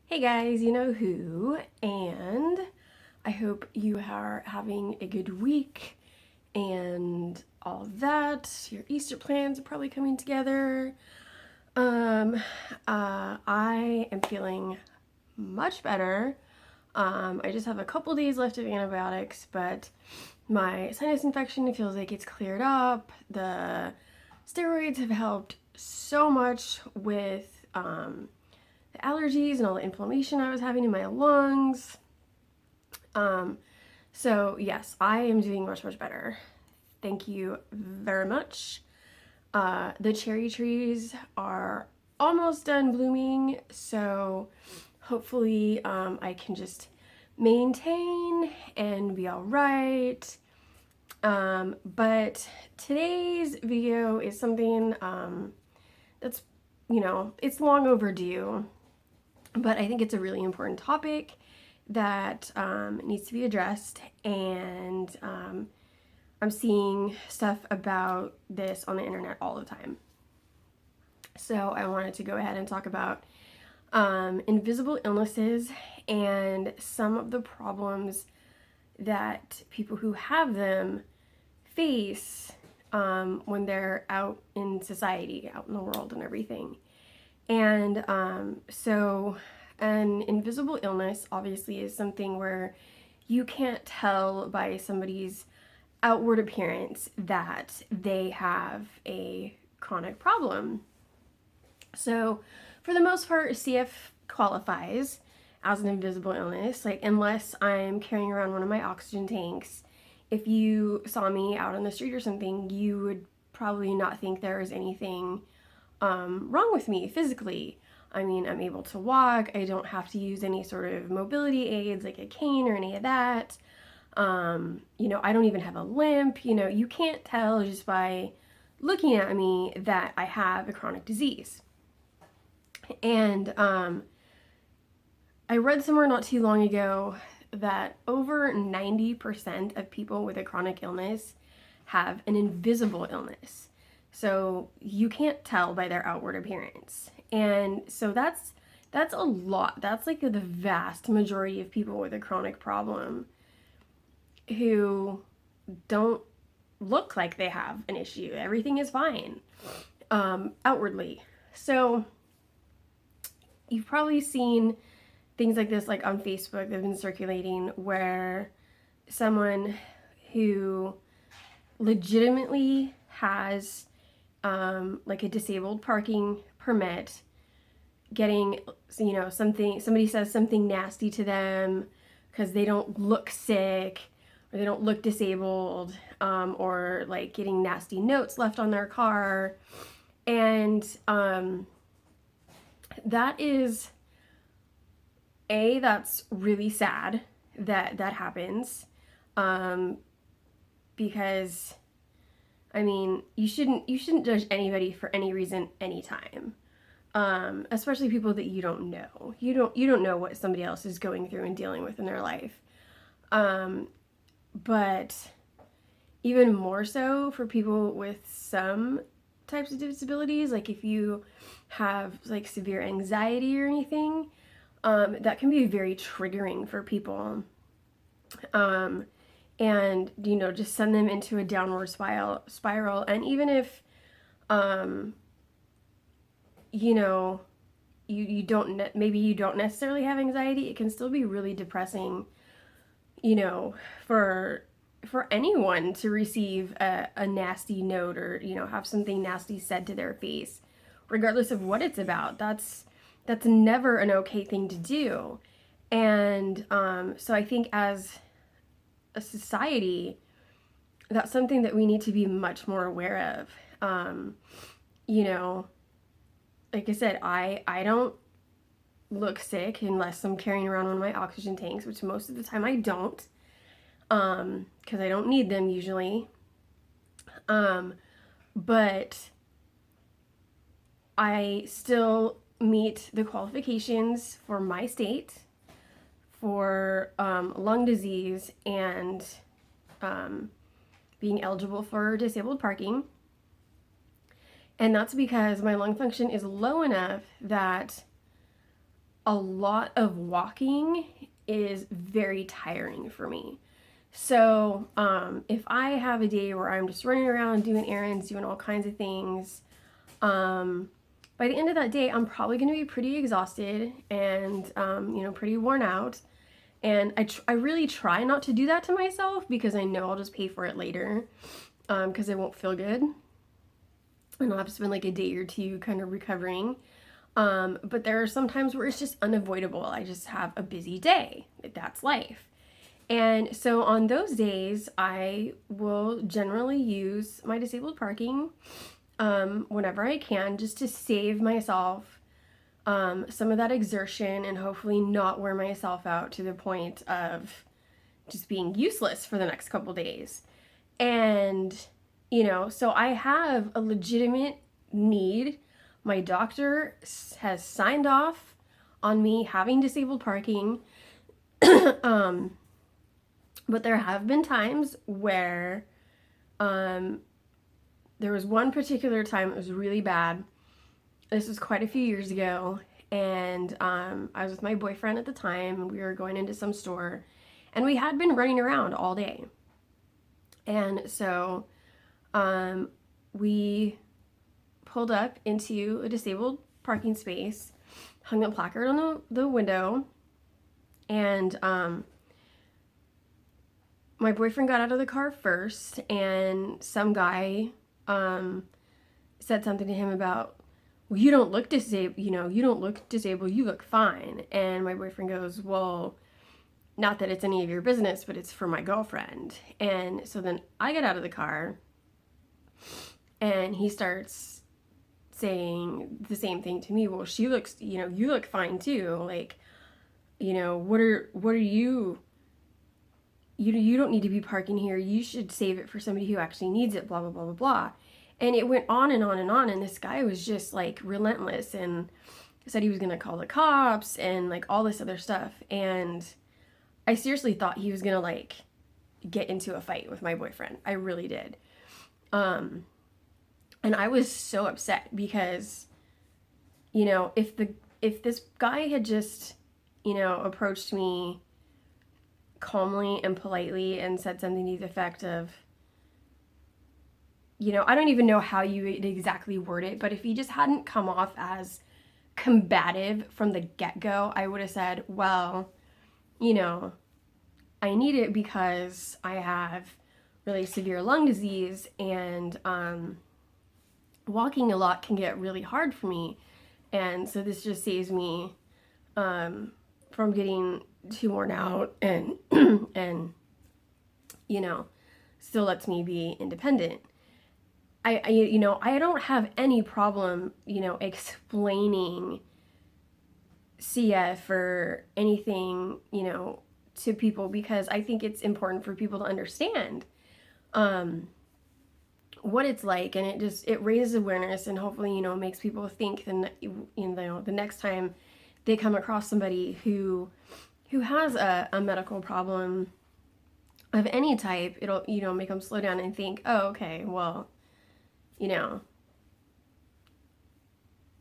Hey guys, you know who, and I hope you are having a good week and all of that. Your Easter plans are probably coming together. Um, I am feeling much better. I just have a couple days left of antibiotics, but my sinus infection feels like it's cleared up. The steroids have helped so much with the allergies and all the inflammation I was having in my lungs. Um, so yes, I am doing much better. Thank you very much. The cherry trees are almost done blooming, so hopefully I can just maintain and be all right. But today's video is something that's, it's long overdue, but I think it's a really important topic that needs to be addressed, and I'm seeing stuff about this on the internet all the time. So I wanted to go ahead and talk about invisible illnesses and some of the problems that people who have them face when they're out in society, out in the world and everything. And so an invisible illness obviously is something where you can't tell by somebody's outward appearance that they have a chronic problem. So for the most part, CF qualifies as an invisible illness, like unless I'm carrying around one of my oxygen tanks. If you saw me out on the street or something, you would probably not think there was anything wrong with me physically. I mean, I'm able to walk. I don't have to use any sort of mobility aids like a cane or any of that. I don't even have a limp. You can't tell just by looking at me that I have a chronic disease. And I read somewhere not too long ago that over 90% of people with a chronic illness have an invisible illness. So you can't tell by their outward appearance. And so that's a lot. That's like the vast majority of people with a chronic problem who don't look like they have an issue. Everything is fine outwardly. So you've probably seen things like this, like on Facebook, they've been circulating, where someone who legitimately has like a disabled parking permit getting, somebody says something nasty to them because they don't look sick or they don't look disabled, or like getting nasty notes left on their car. And that is that's really sad that that happens, because I mean, you shouldn't judge anybody for any reason anytime. Especially people that you don't know. You don't know what somebody else is going through and dealing with in their life. But even more so for people with some types of disabilities, like if you have like severe anxiety or anything, that can be very triggering for people. And just send them into a downward spiral. And even if you don't, maybe you don't necessarily have anxiety, it can still be really depressing, for anyone to receive a nasty note, or have something nasty said to their face, regardless of what it's about. That's never an okay thing to do. And so I think as a society, that's something that we need to be much more aware of. Like I said, I don't look sick unless I'm carrying around one of my oxygen tanks, which most of the time I don't, because I don't need them usually. But I still meet the qualifications for my state for lung disease and being eligible for disabled parking. And that's because my lung function is low enough that a lot of walking is very tiring for me. So if I have a day where I'm just running around doing errands, doing all kinds of things, by the end of that day, I'm probably going to be pretty exhausted and, pretty worn out. And I really try not to do that to myself because I know I'll just pay for it later, because it won't feel good. And I'll have to spend like a day or two kind of recovering. But there are some times where it's just unavoidable. I just have a busy day. That's life. And so on those days, I will generally use my disabled parking whenever I can, just to save myself some of that exertion and hopefully not wear myself out to the point of just being useless for the next couple days. And, so I have a legitimate need. My doctor has signed off on me having disabled parking. But there have been times where there was one particular time it was really bad. This was quite a few years ago, and I was with my boyfriend at the time, and we were going into some store, and we had been running around all day. And so we pulled up into a disabled parking space, hung a placard on the window, and my boyfriend got out of the car first, and some guy said something to him about, well, you don't look disabled, you don't look disabled, you look fine. And my boyfriend goes, well, not that it's any of your business, but it's for my girlfriend. And so then I get out of the car, and he starts saying the same thing to me. Well, she looks, you look fine too. Like, what are you, you don't need to be parking here. You should save it for somebody who actually needs it, blah, blah, blah, blah, blah. And it went on and on and on. And this guy was just like relentless and said he was going to call the cops and like all this other stuff. And I seriously thought he was going to like get into a fight with my boyfriend. I really did. And I was so upset because, if this guy had just, approached me calmly and politely and said something to the effect of, I don't even know how you would exactly word it, but if he just hadn't come off as combative from the get-go, I would have said, well, I need it because I have really severe lung disease, and walking a lot can get really hard for me. And so this just saves me from getting too worn out and, and, still lets me be independent. I don't have any problem, explaining CF or anything, to people, because I think it's important for people to understand what it's like, and it raises awareness, and hopefully, makes people think the next time they come across somebody who has a medical problem of any type, it'll make them slow down and think, oh, okay, well,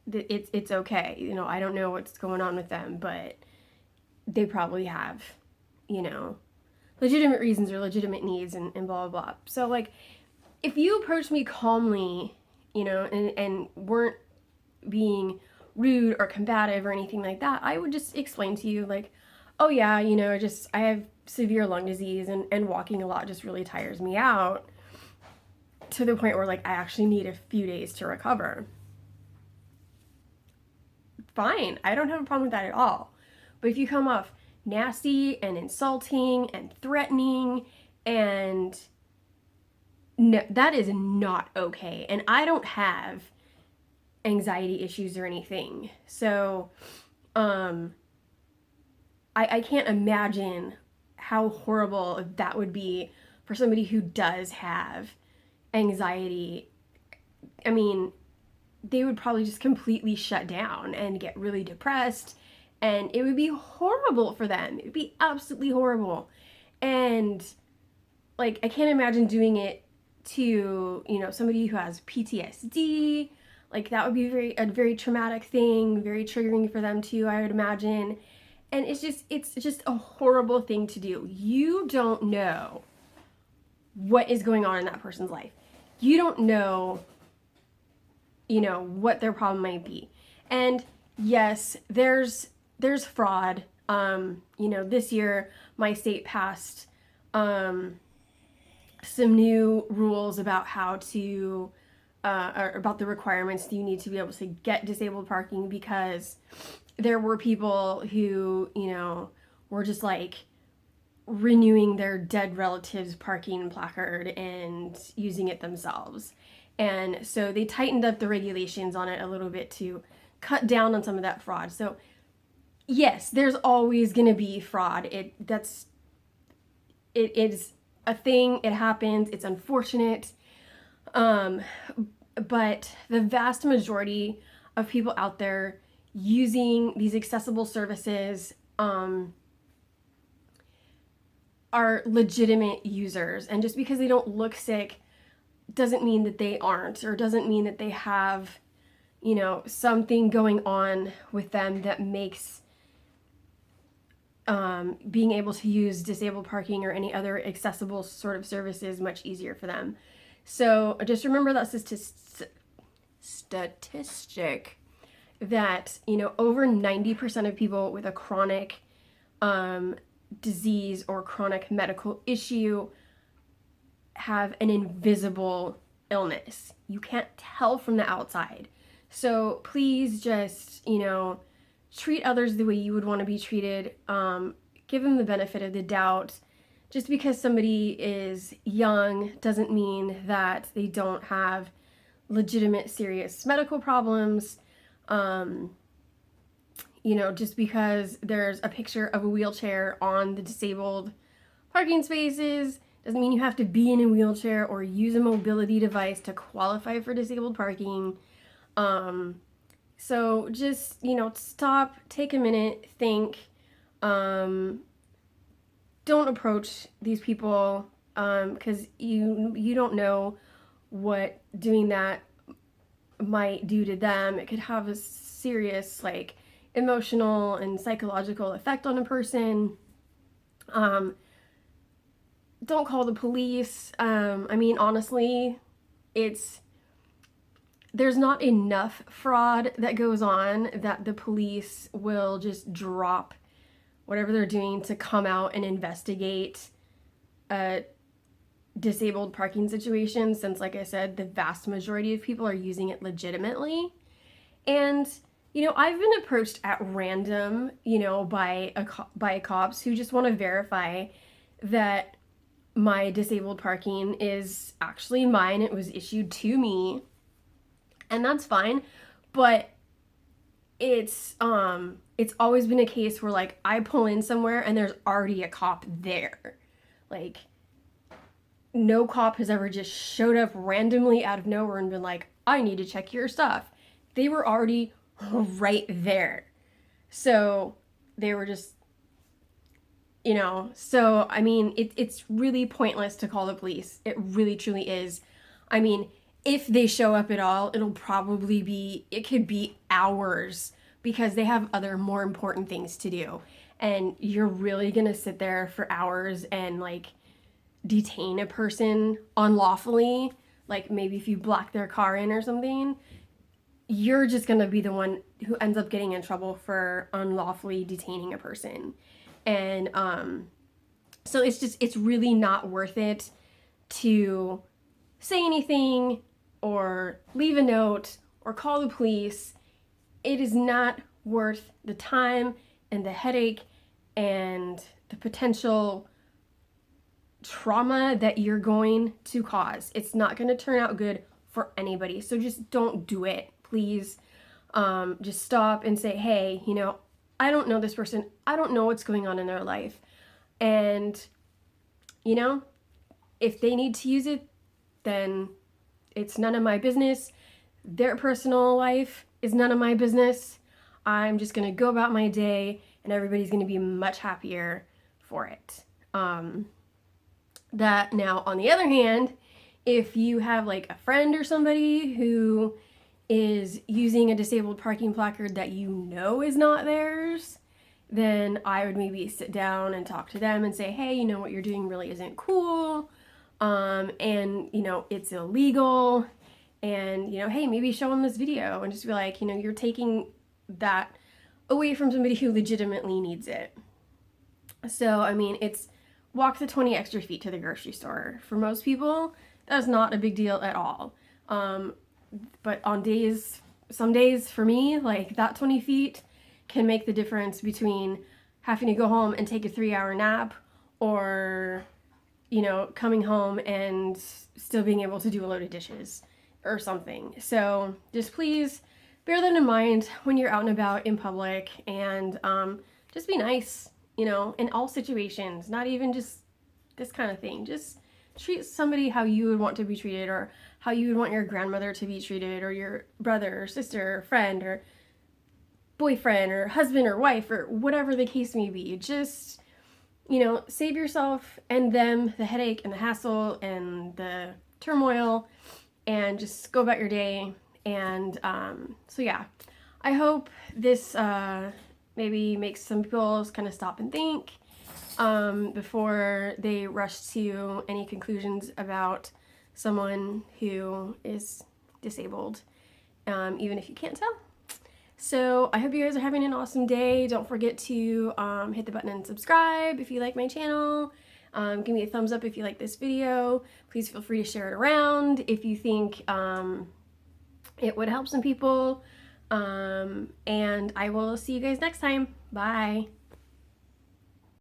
it's okay. I don't know what's going on with them, but they probably have, legitimate reasons or legitimate needs and blah, blah, blah. So, like, if you approach me calmly, and weren't being rude or combative or anything like that, I would just explain to you, like, oh yeah, I have severe lung disease, and walking a lot just really tires me out to the point where, like, I actually need a few days to recover. Fine, I don't have a problem with that at all. But if you come off nasty and insulting and threatening, and no, that is not okay. And I don't have anxiety issues or anything. So, I can't imagine how horrible that would be for somebody who does have anxiety. I mean, they would probably just completely shut down and get really depressed, and it would be horrible for them. It would be absolutely horrible. And, like, I can't imagine doing it to, somebody who has PTSD. Like that would be a very traumatic thing, very triggering for them too, I would imagine. And it's just a horrible thing to do. You don't know what is going on in that person's life. You don't know, what their problem might be. And yes, there's fraud. This year my state passed some new rules about how to or about the requirements that you need to be able to get disabled parking, because there were people who, were just like renewing their dead relatives' parking placard and using it themselves. And so they tightened up the regulations on it a little bit to cut down on some of that fraud. So yes, there's always going to be fraud. It is a thing. It happens. It's unfortunate. But the vast majority of people out there using these accessible services are legitimate users. And just because they don't look sick doesn't mean that they aren't, or doesn't mean that they have, something going on with them that makes being able to use disabled parking or any other accessible sort of services much easier for them. So just remember that statistic that, over 90% of people with a chronic disease or chronic medical issue have an invisible illness. You can't tell from the outside. So please just, treat others the way you would want to be treated. Give them the benefit of the doubt. Just because somebody is young doesn't mean that they don't have legitimate serious medical problems. Just because there's a picture of a wheelchair on the disabled parking spaces doesn't mean you have to be in a wheelchair or use a mobility device to qualify for disabled parking. So just, stop, take a minute, think. Don't approach these people because you don't know what doing that might do to them. It could have a serious emotional and psychological effect on a person. Don't call the police. Honestly, there's not enough fraud that goes on that the police will just drop whatever they're doing to come out and investigate a disabled parking situation, since, like I said, the vast majority of people are using it legitimately. And, I've been approached at random, by cops who just want to verify that my disabled parking is actually mine. It was issued to me, and that's fine. But it's always been a case where I pull in somewhere and there's already a cop there. No cop has ever just showed up randomly out of nowhere and been like, I need to check your stuff. They were already right there. So they were just, so it's really pointless to call the police. It really truly is. If they show up at all, it could be hours, because they have other more important things to do. And you're really gonna sit there for hours and detain a person unlawfully, maybe if you block their car in or something, you're just gonna be the one who ends up getting in trouble for unlawfully detaining a person. And so it's really not worth it to say anything or leave a note or call the police. It is not worth the time and the headache and the potential trauma that you're going to cause. It's not going to turn out good for anybody. So just don't do it, please. Just stop and say, hey, I don't know this person. I don't know what's going on in their life. And, if they need to use it, then it's none of my business. Their personal life is none of my business. I'm just going to go about my day, and everybody's going to be much happier for it. That now, on the other hand, if you have a friend or somebody who, is using a disabled parking placard that you know is not theirs, then I would maybe sit down and talk to them and say, hey, you know, what you're doing really isn't cool. And, you know, it's illegal. And, you know, hey, maybe show them this video and just be like, you know, you're taking that away from somebody who legitimately needs it. So, I mean, it's walk the 20 extra feet to the grocery store. For most people, that's not a big deal at all. But on days, some days for me, like that 20 feet can make the difference between having to go home and take a 3-hour nap or, you know, coming home and still being able to do a load of dishes or something. So just please bear that in mind when you're out and about in public, and just be nice, you know, in all situations, not even just this kind of thing. Just treat somebody how you would want to be treated, or how you would want your grandmother to be treated, or your brother or sister or friend or boyfriend or husband or wife, or whatever the case may be. Just, you know, save yourself and them the headache and the hassle and the turmoil, and just go about your day. And so yeah, I hope this maybe makes some people kind of stop and think before they rush to any conclusions about someone who is disabled, even if you can't tell. So I hope you guys are having an awesome day. Don't forget to hit the button and subscribe if you like my channel. Give me a thumbs up if you like this video. Please feel free to share it around if you think it would help some people. And I will see you guys next time. Bye.